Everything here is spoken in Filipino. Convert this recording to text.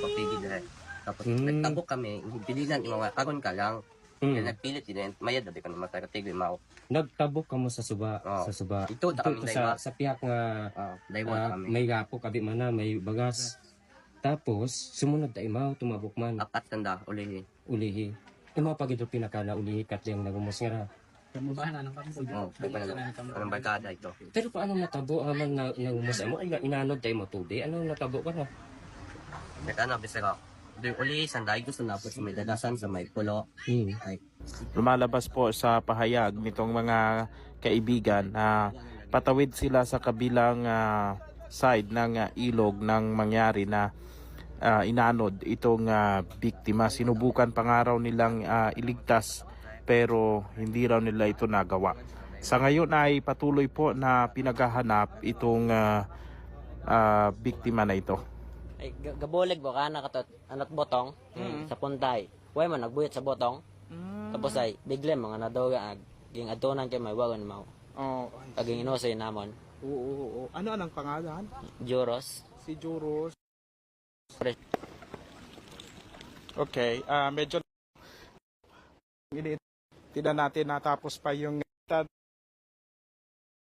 papigil dahil. Tapos nagtabok kami, pilihan yung mga karon ka lang. Kaya nagpilit din, mayad dati ka naman tayo katigil mao. Nagtabok ka mo sa suba, Oo. sa suba. Ito, kami daywa. sa piyak nga Daywa kami. may gapo kabi man na, may bagas. Tapos sumunod ta imaw tumabok man Apat tanda, ulihin. ulihi. Imo pag ito pinaka na ulihi kat yang nagumus nga. Kamubahan ng kampog. Anong barkada ito? Pero paano natabo man na nagumus mo? Ay inanod tayo mo tubi. Ano natabo ka na? Nagkana, bisira. Doon uli, sanday gusto na po sa may dadasan, sa may pulo. Ay, Lumalabas po sa pahayag nitong mga kaibigan na patawid sila sa kabilang side ng ilog nang mangyari na inanod itong biktima. Sinubukan pangaraw nilang iligtas pero hindi raw nila ito nagawa. Sa ngayon ay patuloy po na pinaghahanap itong biktima na ito. Ay, gabulig ba ka nakatot anot botong sa puntay. Way man nagbuyot sa botong. Tapos ay biglem mga nadoga ging atunan kay may wagon mao. Oh, Aging inosay namon. oo. Ano anong pangalan? Juros. Si Juros. Okay, medyo tignan natin natapos pa yung